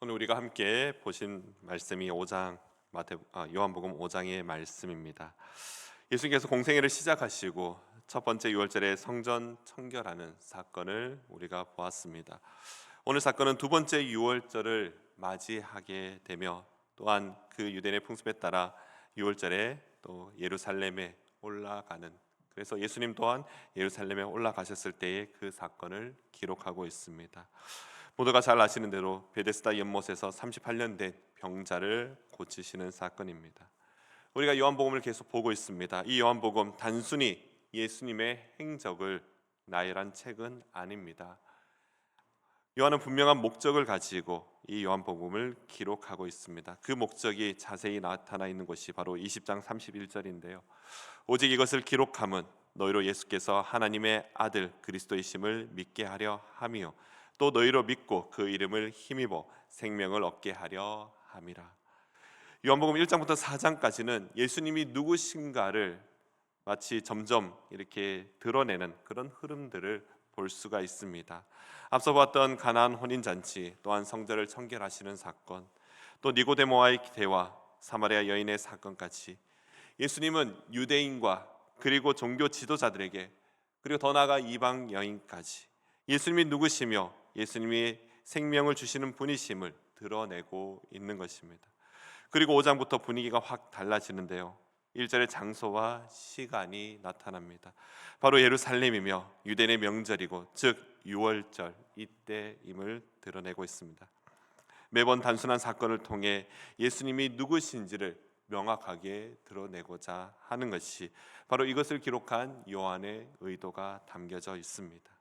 오늘 우리가 함께 보신 말씀이 요한복음 5장의 말씀입니다. 예수님께서 공생애를 시작하시고 첫 번째 유월절에 성전 청결하는 사건을 우리가 보았습니다. 오늘 사건은 두 번째 유월절을 맞이하게 되며 또한 그 유대인의 풍습에 따라 유월절에 또 예루살렘에 올라가는, 그래서 예수님 또한 예루살렘에 올라가셨을 때의 그 사건을 기록하고 있습니다. 모두가 잘 아시는 대로 베데스다 연못에서 38년 된 병자를 고치시는 사건입니다. 우리가 요한복음을 계속 보고 있습니다. 이 요한복음 단순히 예수님의 행적을 나열한 책은 아닙니다. 요한은 분명한 목적을 가지고 이 요한복음을 기록하고 있습니다. 그 목적이 자세히 나타나 있는 것이 바로 20장 31절인데요. 오직 이것을 기록함은 너희로 예수께서 하나님의 아들 그리스도이심을 믿게 하려 함이요 또 너희로 믿고 그 이름을 힘입어 생명을 얻게 하려 함이라. 요한복음 1장부터 4장까지는 예수님이 누구신가를 마치 점점 이렇게 드러내는 그런 흐름들을 볼 수가 있습니다. 앞서 봤던 가나안 혼인잔치, 또한 성전을 청결하시는 사건, 또 니고데모와의 대화, 사마리아 여인의 사건까지 예수님은 유대인과 그리고 종교 지도자들에게, 그리고 더 나아가 이방 여인까지 예수님이 누구시며 예수님이 생명을 주시는 분이심을 드러내고 있는 것입니다. 그리고 5장부터 분위기가 확 달라지는데요. 1절의 장소와 시간이 나타납니다. 바로 예루살렘이며 유대인의 명절이고 즉 유월절 이때임을 드러내고 있습니다. 매번 단순한 사건을 통해 예수님이 누구신지를 명확하게 드러내고자 하는 것이 바로 이것을 기록한 요한의 의도가 담겨져 있습니다.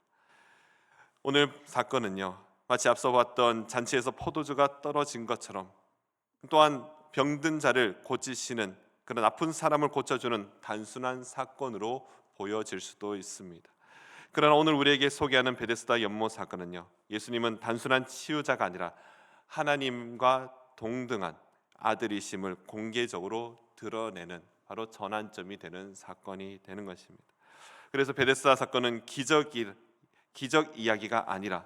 오늘 사건은요, 마치 앞서 봤던 잔치에서 포도주가 떨어진 것처럼, 또한 병든 자를 고치시는, 그런 아픈 사람을 고쳐주는 단순한 사건으로 보여질 수도 있습니다. 그러나 오늘 우리에게 소개하는 베데스다 연못 사건은요, 예수님은 단순한 치유자가 아니라 하나님과 동등한 아들이심을 공개적으로 드러내는 바로 전환점이 되는 사건이 되는 것입니다. 그래서 베데스다 사건은 기적 이야기가 아니라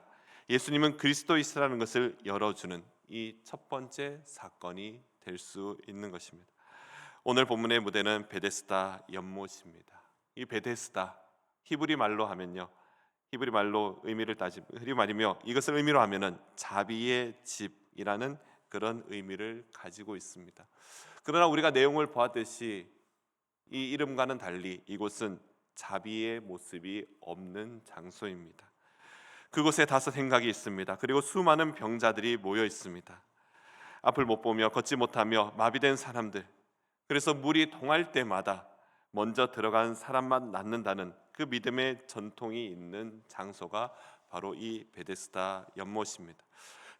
예수님은 그리스도이시라는 것을 열어주는 이 첫 번째 사건이 될 수 있는 것입니다. 오늘 본문의 무대는 베데스다 연못입니다. 이 베데스다 히브리 말로 하면요, 히브리 말로 히브리 말이며 이것을 의미로 하면은 자비의 집이라는 그런 의미를 가지고 있습니다. 그러나 우리가 내용을 보았듯이 이 이름과는 달리 이곳은 자비의 모습이 없는 장소입니다. 그곳에 다섯 행각이 있습니다. 그리고 수많은 병자들이 모여 있습니다. 앞을 못 보며 걷지 못하며 마비된 사람들, 그래서 물이 동할 때마다 먼저 들어간 사람만 낫는다는 그 믿음의 전통이 있는 장소가 바로 이 베데스다 연못입니다.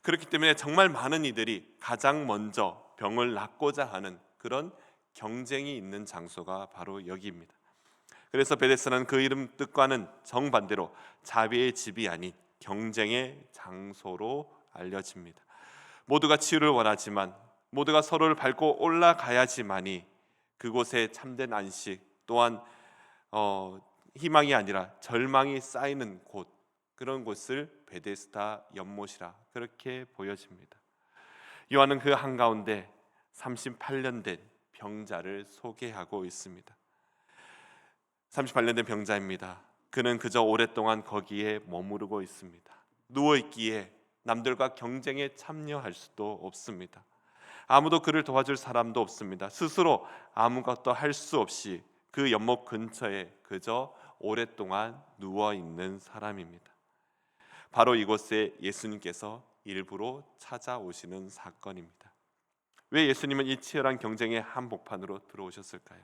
그렇기 때문에 정말 많은 이들이 가장 먼저 병을 낫고자 하는 그런 경쟁이 있는 장소가 바로 여기입니다. 그래서 베데스다는 그 이름 뜻과는 정반대로 자비의 집이 아닌 경쟁의 장소로 알려집니다. 모두가 치유를 원하지만, 모두가 서로를 밟고 올라가야지만이 그곳에 참된 안식, 또한 희망이 아니라 절망이 쌓이는 곳, 그런 곳을 베데스다 연못이라 그렇게 보여집니다. 요한은 그 한가운데 38년 된 병자를 소개하고 있습니다. 38년 된 병자입니다. 그는 그저 오랫동안 거기에 머무르고 있습니다. 누워있기에 남들과 경쟁에 참여할 수도 없습니다. 아무도 그를 도와줄 사람도 없습니다. 스스로 아무것도 할 수 없이 그 연못 근처에 그저 오랫동안 누워있는 사람입니다. 바로 이곳에 예수님께서 일부러 찾아오시는 사건입니다. 왜 예수님은 이 치열한 경쟁의 한복판으로 들어오셨을까요?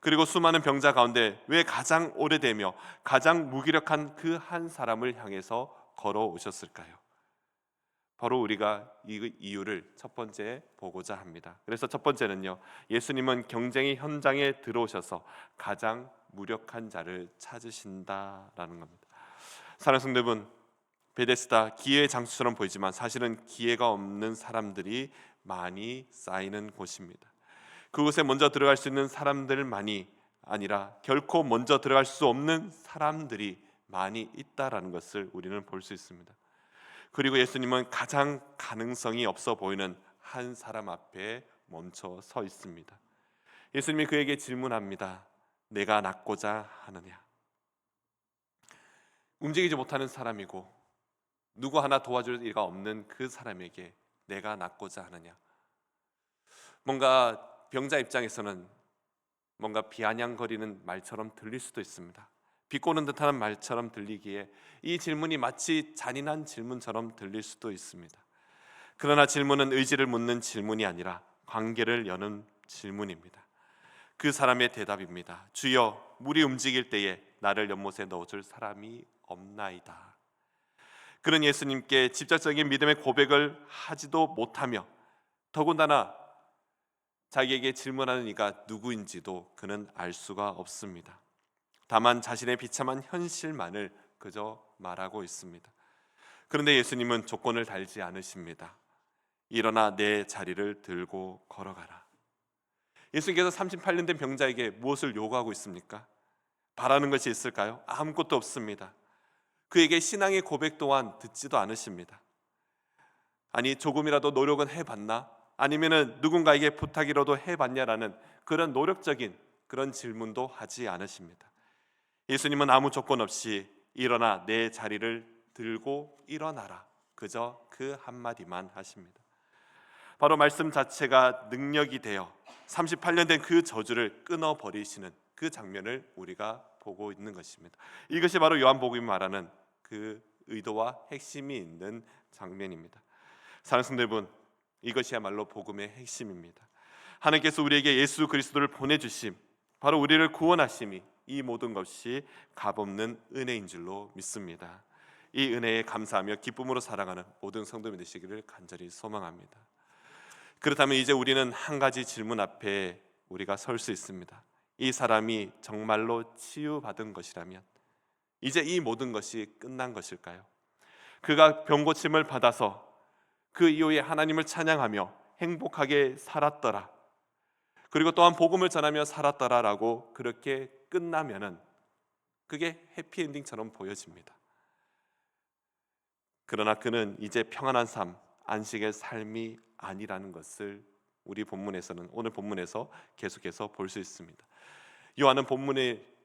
그리고 수많은 병자 가운데 왜 가장 오래되며 가장 무기력한 그 한 사람을 향해서 걸어오셨을까요? 바로 우리가 이 이유를 첫 번째 보고자 합니다. 그래서 첫 번째는요, 예수님은 경쟁의 현장에 들어오셔서 가장 무력한 자를 찾으신다라는 겁니다. 사랑하는 성도 여러분, 베데스다 기회의 장소처럼 보이지만 사실은 기회가 없는 사람들이 많이 쌓이는 곳입니다. 그곳에 먼저 들어갈 수 있는 사람들만이 아니라 결코 먼저 들어갈 수 없는 사람들이 많이 있다라는 것을 우리는 볼 수 있습니다. 그리고 예수님은 가장 가능성이 없어 보이는 한 사람 앞에 멈춰 서 있습니다. 예수님이 그에게 질문합니다. 내가 낫고자 하느냐? 움직이지 못하는 사람이고 누구 하나 도와줄 이가 없는 그 사람에게 내가 낫고자 하느냐? 뭔가 병자 입장에서는 뭔가 비아냥거리는 말처럼 들릴 수도 있습니다. 비꼬는 듯한 말처럼 들리기에 이 질문이 마치 잔인한 질문처럼 들릴 수도 있습니다. 그러나 질문은 의지를 묻는 질문이 아니라 관계를 여는 질문입니다. 그 사람의 대답입니다. 주여, 물이 움직일 때에 나를 연못에 넣어줄 사람이 없나이다. 그런 예수님께 직접적인 믿음의 고백을 하지도 못하며 더군다나 자기에게 질문하는 이가 누구인지도 그는 알 수가 없습니다. 다만 자신의 비참한 현실만을 그저 말하고 있습니다. 그런데 예수님은 조건을 달지 않으십니다. 일어나 내 자리를 들고 걸어가라. 예수님께서 38년 된 병자에게 무엇을 요구하고 있습니까? 바라는 것이 있을까요? 아무것도 없습니다. 그에게 신앙의 고백 또한 듣지도 않으십니다. 아니, 조금이라도 노력은 해봤나? 아니면은 누군가에게 부탁이라도 해봤냐라는 그런 노력적인 그런 질문도 하지 않으십니다. 예수님은 아무 조건 없이 일어나 내 자리를 들고 일어나라, 그저 그 한마디만 하십니다. 바로 말씀 자체가 능력이 되어 38년 된 그 저주를 끊어버리시는 그 장면을 우리가 보고 있는 것입니다. 이것이 바로 요한복음이 말하는 그 의도와 핵심이 있는 장면입니다. 사랑하는 성도 여러분, 이것이야말로 복음의 핵심입니다. 하나님께서 우리에게 예수 그리스도를 보내주심, 바로 우리를 구원하심이 이 모든 것이 값없는 은혜인 줄로 믿습니다. 이 은혜에 감사하며 기쁨으로 살아가는 모든 성도님 되시기를 간절히 소망합니다. 그렇다면 이제 우리는 한 가지 질문 앞에 우리가 설 수 있습니다. 이 사람이 정말로 치유받은 것이라면 이제 이 모든 것이 끝난 것일까요? 그가 병고침을 받아서 그 이후에 하나님을 찬양하며 행복하게 살았더라, 그리고 또한 복음을 전하며 살았더라라고 그렇게 끝나면은 그게 해피엔딩처럼 보여집니다. 그러나 그는 이제 평안한 삶, 안식의 삶이 아니라는 것을 우리 본문에서는, 오늘 본문에서 계속해서 볼 수 있습니다. 요한은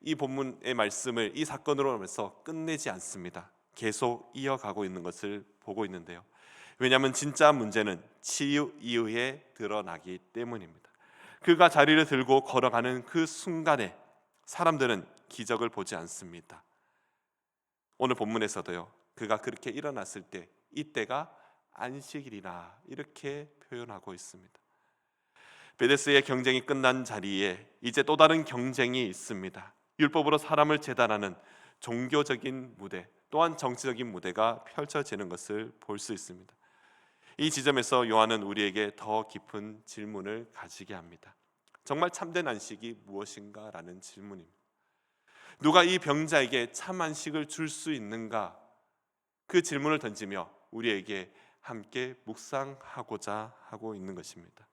이 본문의 말씀을 이 사건으로 하면서 끝내지 않습니다. 계속 이어가고 있는 것을 보고 있는데요. 왜냐하면 진짜 문제는 치유 이후에 드러나기 때문입니다. 그가 자리를 들고 걸어가는 그 순간에 사람들은 기적을 보지 않습니다. 오늘 본문에서도요, 그가 그렇게 일어났을 때 이때가 안식일이라 이렇게 표현하고 있습니다. 베데스의 경쟁이 끝난 자리에 이제 또 다른 경쟁이 있습니다. 율법으로 사람을 제단하는 종교적인 무대, 또한 정치적인 무대가 펼쳐지는 것을 볼 수 있습니다. 이 지점에서 요한은 우리에게 더 깊은 질문을 가지게 합니다. 정말 참된 안식이 무엇인가? 라는 질문입니다. 누가 이 병자에게 참 안식을 줄 수 있는가? 그 질문을 던지며 우리에게 함께 묵상하고자 하고 있는 것입니다.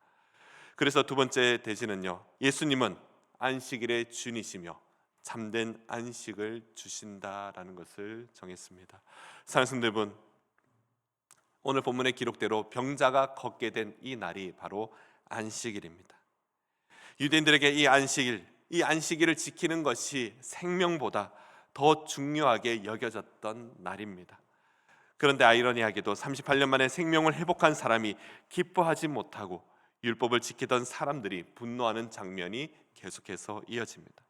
그래서 두 번째 대지는요, 예수님은 안식일의 주이시며 참된 안식을 주신다라는 것을 정했습니다. 사랑하는 성도 여러분, 오늘 본문의 기록대로 병자가 걷게 된 이 날이 바로 안식일입니다. 유대인들에게 이 안식일을 지키는 것이 생명보다 더 중요하게 여겨졌던 날입니다. 그런데 아이러니하게도 38년 만에 생명을 회복한 사람이 기뻐하지 못하고 율법을 지키던 사람들이 분노하는 장면이 계속해서 이어집니다.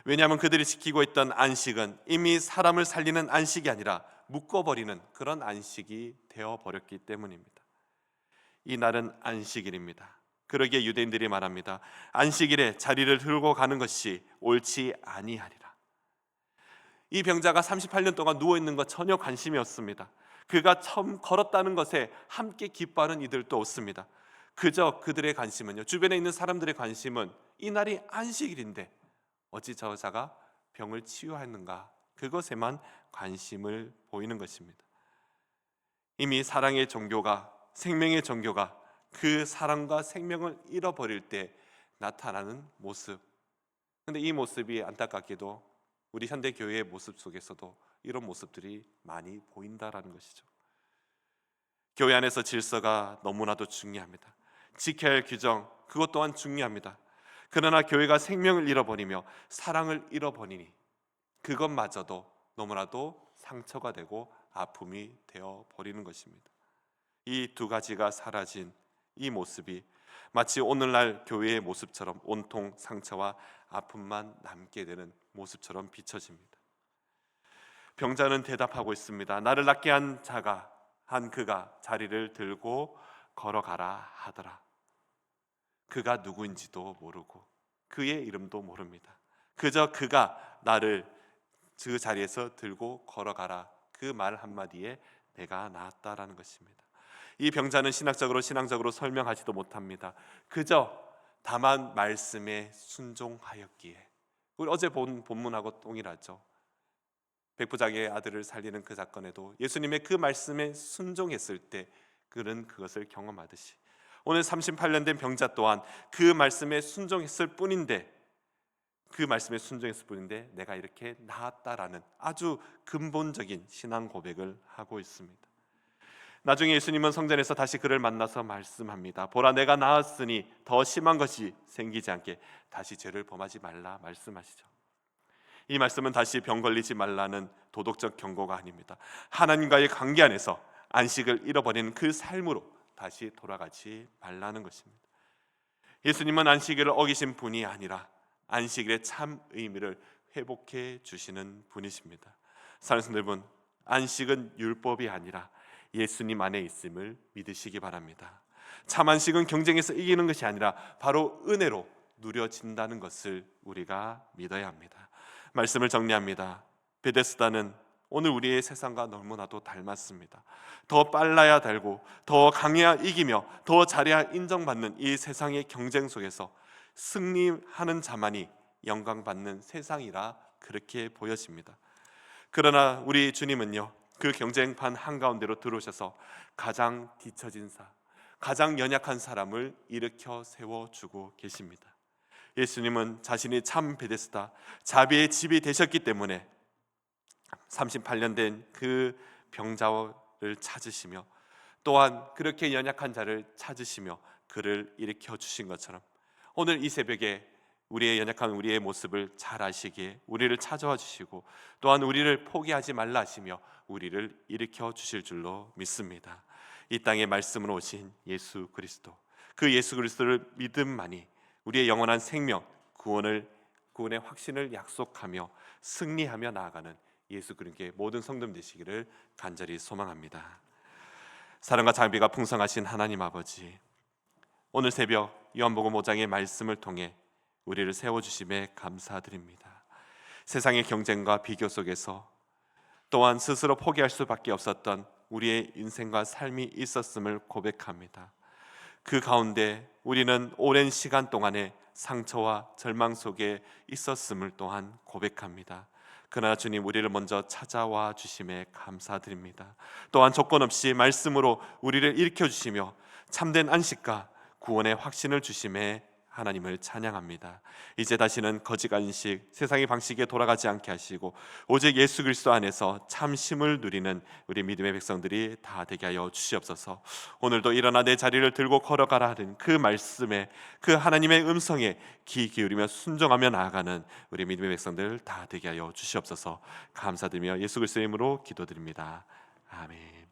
왜냐하면 그들이 지키고 있던 안식은 이미 사람을 살리는 안식이 아니라 묶어버리는 그런 안식이 되어버렸기 때문입니다. 이 날은 안식일입니다. 그러기에 유대인들이 말합니다. 안식일에 자리를 들고 가는 것이 옳지 아니하리라. 이 병자가 38년 동안 누워있는 것 전혀 관심이 없습니다. 그가 처음 걸었다는 것에 함께 기뻐하는 이들도 없습니다. 그저 그들의 관심은요, 주변에 있는 사람들의 관심은 이 날이 안식일인데 어찌 저자가 병을 치유하는가, 그것에만 관심을 보이는 것입니다. 이미 사랑의 종교가, 생명의 종교가 그 사랑과 생명을 잃어버릴 때 나타나는 모습, 그런데 이 모습이 안타깝게도 우리 현대 교회의 모습 속에서도 이런 모습들이 많이 보인다라는 것이죠. 교회 안에서 질서가 너무나도 중요합니다. 지켜야 할 규정, 그것 또한 중요합니다. 그러나 교회가 생명을 잃어버리며 사랑을 잃어버리니 그것마저도 너무나도 상처가 되고 아픔이 되어 버리는 것입니다. 이 두 가지가 사라진 이 모습이 마치 오늘날 교회의 모습처럼 온통 상처와 아픔만 남게 되는 모습처럼 비춰집니다. 병자는 대답하고 있습니다. 나를 낫게 한 그가 자리를 들고 걸어가라 하더라. 그가 누구인지도 모르고 그의 이름도 모릅니다. 그저 그가 나를 그 자리에서 들고 걸어가라, 그 말 한마디에 내가 나았다라는 것입니다. 이 병자는 신앙적으로 설명하지도 못합니다. 그저 다만 말씀에 순종하였기에. 우리 어제 본 본문하고 동일하죠. 백부장의 아들을 살리는 그 사건에도 예수님의 그 말씀에 순종했을 때 그는 그것을 경험하듯이 오늘 38년 된 병자 또한 그 말씀에 순종했을 뿐인데 내가 이렇게 나았다라는 아주 근본적인 신앙 고백을 하고 있습니다. 나중에 예수님은 성전에서 다시 그를 만나서 말씀합니다. 보라, 내가 나았으니 더 심한 것이 생기지 않게 다시 죄를 범하지 말라 말씀하시죠. 이 말씀은 다시 병 걸리지 말라는 도덕적 경고가 아닙니다. 하나님과의 관계 안에서 안식을 잃어버리는 그 삶으로 다시 돌아가지 말라는 것입니다. 예수님은 안식일을 어기신 분이 아니라 안식일의 참 의미를 회복해 주시는 분이십니다. 사랑하는 여러분, 안식은 율법이 아니라 예수님 안에 있음을 믿으시기 바랍니다. 참 안식은 경쟁에서 이기는 것이 아니라 바로 은혜로 누려진다는 것을 우리가 믿어야 합니다. 말씀을 정리합니다. 베데스다는 오늘 우리의 세상과 너무나도 닮았습니다. 더 빨라야 달고 더 강해야 이기며 더 잘해야 인정받는 이 세상의 경쟁 속에서 승리하는 자만이 영광받는 세상이라 그렇게 보여집니다. 그러나 우리 주님은요, 그 경쟁판 한가운데로 들어오셔서 가장 뒤처진 가장 연약한 사람을 일으켜 세워주고 계십니다. 예수님은 자신이 참 베데스다, 자비의 집이 되셨기 때문에 38년 된 그 병자를 찾으시며 또한 그렇게 연약한 자를 찾으시며 그를 일으켜 주신 것처럼 오늘 이 새벽에 우리의 연약한 우리의 모습을 잘 아시기에 우리를 찾아와 주시고 또한 우리를 포기하지 말라 하시며 우리를 일으켜 주실 줄로 믿습니다. 이 땅에 말씀으로 오신 예수 그리스도, 그 예수 그리스도를 믿음만이 우리의 영원한 생명, 구원의 확신을 약속하며 승리하며 나아가는 예수 그리스도의 모든 성도님 되시기를 간절히 소망합니다. 사랑과 자비가 풍성하신 하나님 아버지, 오늘 새벽 요한복음 5장의 말씀을 통해 우리를 세워주심에 감사드립니다. 세상의 경쟁과 비교 속에서 또한 스스로 포기할 수밖에 없었던 우리의 인생과 삶이 있었음을 고백합니다. 그 가운데 우리는 오랜 시간 동안에 상처와 절망 속에 있었음을 또한 고백합니다. 그러나 주님, 우리를 먼저 찾아와 주심에 감사드립니다. 또한 조건 없이 말씀으로 우리를 일으켜 주시며 참된 안식과 구원의 확신을 주심에 하나님을 찬양합니다. 이제 다시는 거짓 안식, 세상의 방식에 돌아가지 않게 하시고 오직 예수 그리스도 안에서 참 쉼을 누리는 우리 믿음의 백성들이 다 되게 하여 주시옵소서. 오늘도 일어나 내 자리를 들고 걸어가라 하는 그 말씀에, 그 하나님의 음성에 귀 기울이며 순종하며 나아가는 우리 믿음의 백성들 다 되게 하여 주시옵소서. 감사드리며 예수 그리스도의 이름으로 기도드립니다. 아멘.